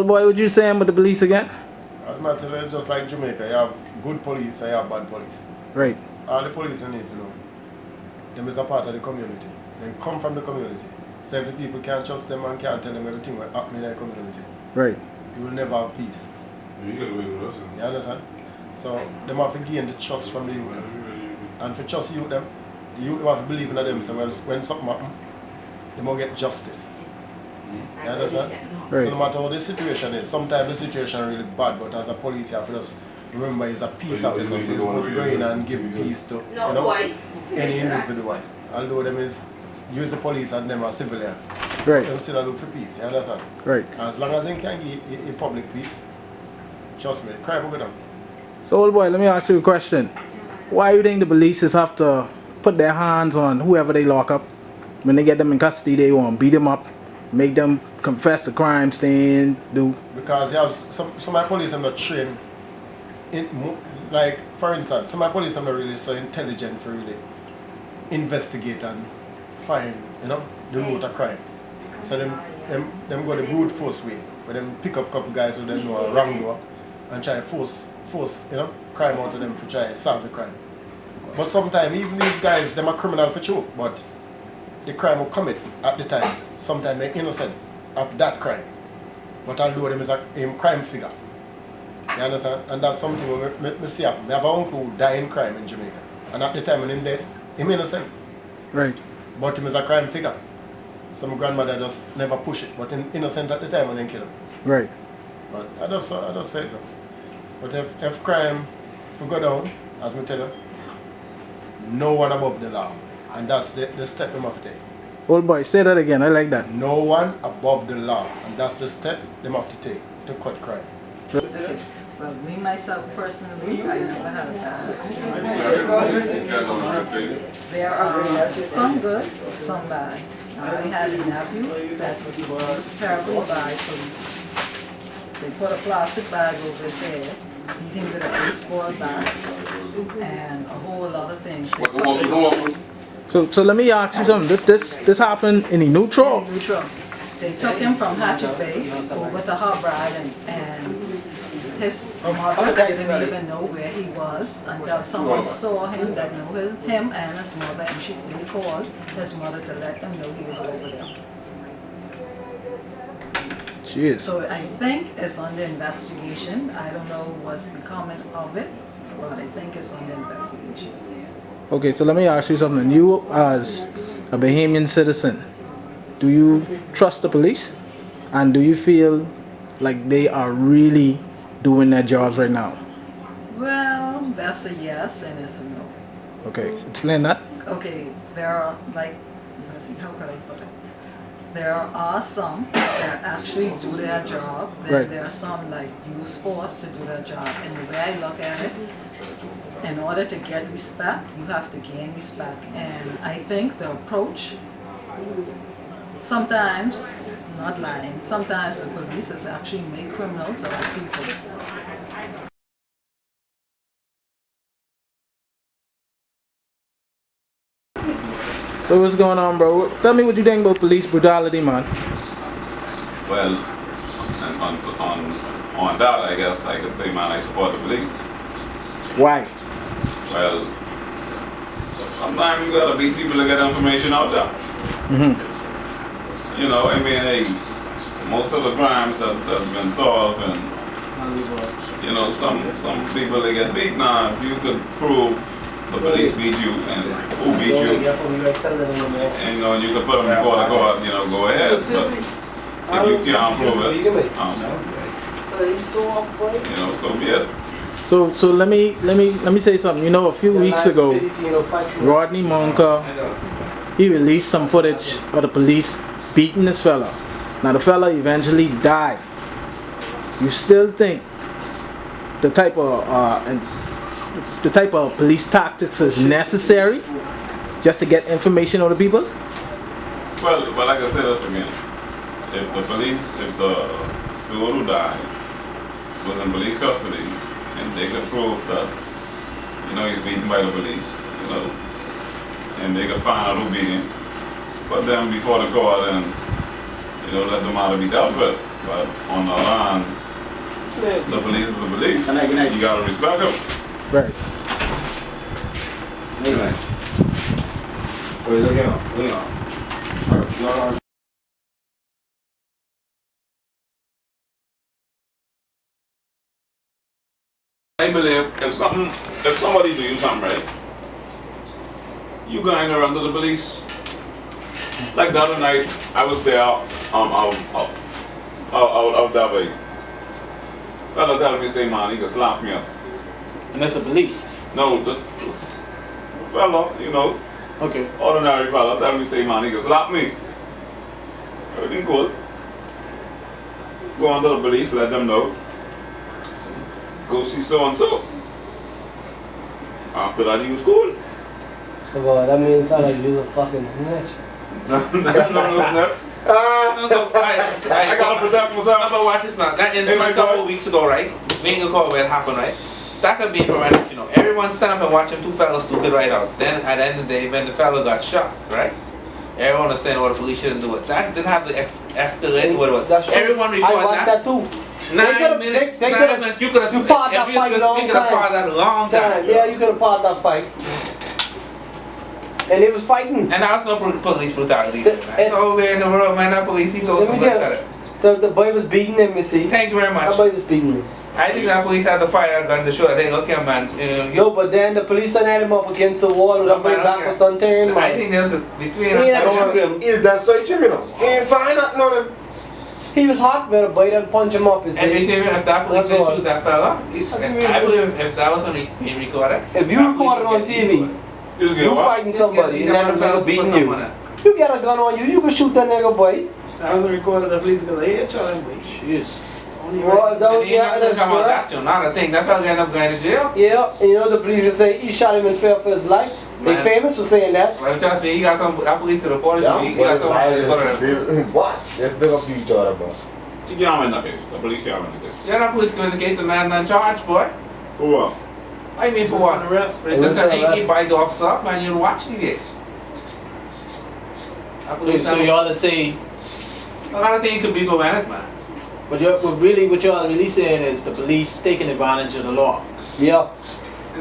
Boy, what you saying with the police again? As a matter of fact, just like Jamaica, you have good police and you have bad police. Right. All the police you need to know, them is a part of the community. They come from the community. So if the people can't trust them and can't tell them everything what happen in their community, Right. you will never have peace. You get away with us. You understand? So them have to gain the trust from the youth. And for trust you them, the youth have to believe in them. So when something happens, they will get justice. You understand? Right. So no matter how the situation is, sometimes the situation is really bad, but as a police you have to just remember he's a peace officer, so he's supposed to go in and give peace to any individual. Although them is use the police and them are civilian. Right. Them still look for peace, you understand? Right. And as long as they can give a public peace, trust me, crime will go down. So, old boy, let me ask you a question. Why do you think the police have to put their hands on whoever they lock up? When they get them in custody, they want to beat them up, make them confess the crimes they do. Because you have some of my police are not trained like, for instance, some of my police are not really so intelligent for really investigate and find, the root of crime. So them go the brute force way, where them pick up a couple guys who they know are wrongdoer and try to force, crime out of them to try to solve the crime. But sometimes even these guys, them are criminal for sure, but the crime will commit at the time. Sometimes they're innocent of that crime. But although them is a crime figure. You understand? And that's something we see happen. I have an uncle who died in crime in Jamaica. And at the time when he's dead, he's innocent. Right. But he is a crime figure. So my grandmother just never push it. But he's innocent at the time when they kill him. Right. But I just say it. But if crime will go down, as I tell you, no one above the law. And that's the step we have to take. Old boy, say that again. I like that. No one above the law. And that's the step they have to take to cut crime. Well, me, myself, personally, I never had a bad experience. There are some good, some bad. I had a nephew that was abused terribly by police. They put a plastic bag over his head, beat him with a baseball bat, and a whole lot of things. So let me ask you something. This happened in the neutral? Neutral. They took him from Hatchet Bay over to Harbride, and his mother didn't even know where he was until someone saw him that knew him and his mother, and they called his mother to let them know he was over there. Jeez. So I think it's under investigation. I don't know what's becoming of it, but I think it's under investigation. Okay, so let me ask you something. You, as a Bahamian citizen, do you trust the police? And do you feel like they are really doing their jobs right now? Well, that's a yes and it's a no. Okay, explain that. Okay, there are, like, let's see, how could I put it? There are some that actually do their job. Then Right. there are some like use force to do their job. And the way I look at it, in order to get respect, you have to gain respect. And I think the approach, sometimes, not lying, sometimes the police has actually made criminals out of people. So what's going on, bro? Tell me what you think about police brutality, man. Well, on that, I guess I could say, man, I support the police. Why? Well, sometimes you gotta beat people to get information out there. Mm-hmm. You know, I mean, hey, most of the crimes that have been solved, and you know, some people they get beat. Now, if you could prove the police beat you and who beat you, and you know, you could put them before the court, you know, go ahead. But if you can't prove it, you know, so be it. So let me say something. You know, a few weeks ago, Rodney Monka, he released some footage of the police beating this fella. Now the fella eventually died. You still think the type of police tactics is necessary just to get information on the people? Well, like I said this again, if the dude who died was in police custody, and they could prove that, you know, he's beaten by the police, you know, and they could find out who beat him, put them before the court and, you know, let the matter be dealt with. But on the other hand, the police is the police. You gotta respect them. Right. I believe if somebody do you something right, you going around to the police. Like the other night, I was there out that way. Fella tell me, say, man, he can slap me up. And that's the police. No, this fella, you know, Okay. ordinary fella, tell me, say, man, he can slap me. Everything cool. Go on to the police, let them know. Go see so and so. After that, he was cool. So that means I like you're a fucking snitch. No. So, I gotta protect myself. but watch this now. That incident a couple weeks ago, right? Making a call where it happened, right? That could be prevented, you know. Everyone stand up and watch them two fellas stupid right out. Then at the end of the day, when the fella got shot, right? Everyone was saying, oh, the police shouldn't do it. That didn't have to escalate what it was. That's true. Everyone reported I watched that too. 9 minutes. They 9 minutes. You could have. You fought that fight long time. A long time. Yeah, you could have fought that fight. And they was fighting. And there was no police brutality. Oh, we're in the world, man. That police, he told Let me them, tell look you, at it. the boy was beating him, you see. Thank you very That much. boy was beating him. I think that police had to fire a gun to show that they okay, man. No, but then the police done had him up against the wall with that boy back was done turning, I man. think there's between He ain't have to shoot him. Is that so you know? He ain't fine nothing on him. He was hot, but the boy done punch him up, you and see. between if that police That's didn't all. shoot that fella, That's the I reason. believe if that was on being recorded. If you that record it police on would get TV, You you fighting somebody and then the nigga beating you. You get a gun on you, you can shoot that nigga, boy. I was recording the police because they hit y'all, boy. Jeez. Well, that, yeah, that's come out correct. that you not a thing. That fella ended up going to jail. Yeah, and you know the police will say he shot him in fear for his life. They Man. famous for saying that. Well, trust me, he got some. That police could afford it. Yeah, He but got it's some. violence. What? Let's big up to each other, bro. You can't win that case. The police can't win the case. Yeah, that police could indicate the man not charged, boy. For what? I mean, for what? Arrest. But it's just Arrest. that he by the officer up, man. You're watching it. So y'all let's say, A lot of things could be prevented, man. what y'all really saying is the police taking advantage of the law. Yeah.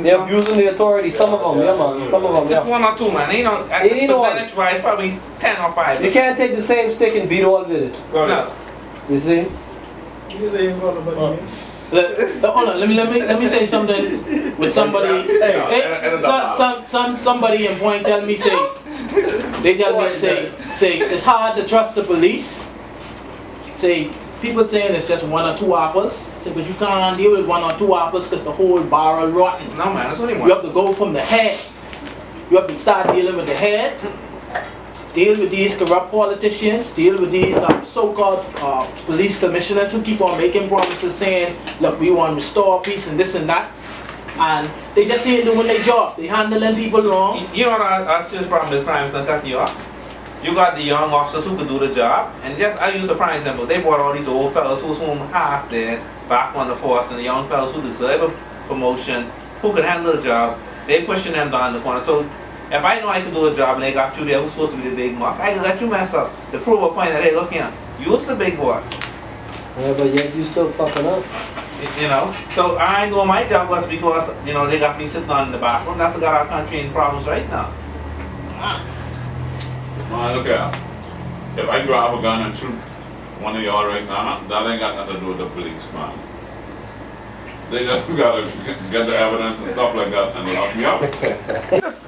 They're abusing the authority, some of them, yeah man, some of them, Just yeah. one or two, man. You know, percentage wise, probably 10 or 5. You can't take the same stick and beat all with it, No. you see? You say you ain't got nobody, man. Hold on, let me say something with somebody. Somebody in Point tell me say it's hard to trust the police. Say people saying it's just 1 or 2 apples. Say but you can't deal with 1 or 2 apples because the whole barrel rotten. No, man. That's only You one. have to go from the head. You have to start dealing with the head. Deal with these corrupt politicians, deal with these so-called police commissioners who keep on making promises saying, look, we want to restore peace and this and that. And they just ain't doing their job. They handling people wrong. You know what our serious problem with crimes done cut you off? You got the young officers who could do the job. And just, I use a prime example. They brought all these old fellas who's home half dead back on the force, and the young fellas who deserve a promotion, who could handle the job, they pushing them down the corner. So if I know I can do a job and they got you there who's supposed to be the big mark, I can let you mess up to prove a point that, hey, look here, you's the big boss. Yeah, but yet you still fucking up. You know? So I ain't doing my job was because, you know, they got me sitting on in the bathroom. That's what got our country in problems right now. Man, look at if I grab a gun and shoot one of y'all right now, that ain't got nothing to do with the police, man. They just gotta get the evidence and stuff like that and lock me up.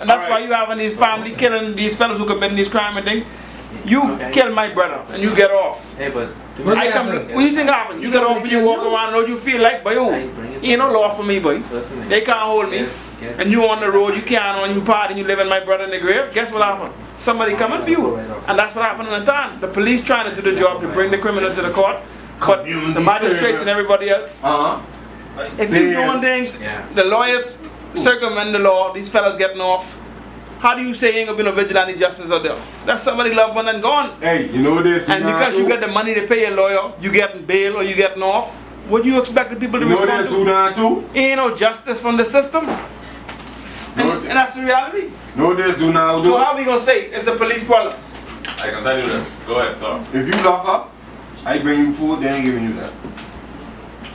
And that's why you having these family killing these fellas who committing these crime and things. You kill my brother and you get off. Hey, but I come. What do you think happened? You get off and you walk around, know you feel like, boy, you ain't no law for me, boy. They can't hold me. And you on the road, you can't on you part and you live in my brother in the grave. Guess what happened? Somebody coming for you. And that's what happened in the time. The police trying to do the job to bring the criminals to the court. But the magistrates and everybody else. If you're doing things, the lawyers circumvent the law, these fellas getting off. How do you say ain't gonna be no vigilante justice out there? That's somebody loved one and gone. Hey, you know this? And because you get the money to pay your lawyer, you getting bail or you getting off. What do you expect the people to You know respond this to? do now too? Ain't no justice from the system. And that's the reality. Know this do now So do? how we gonna say it's a police problem? I can tell you this. Go ahead, talk. If you lock up I bring you food, they ain't giving you that.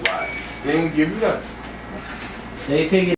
Why? They ain't give you that. They take it.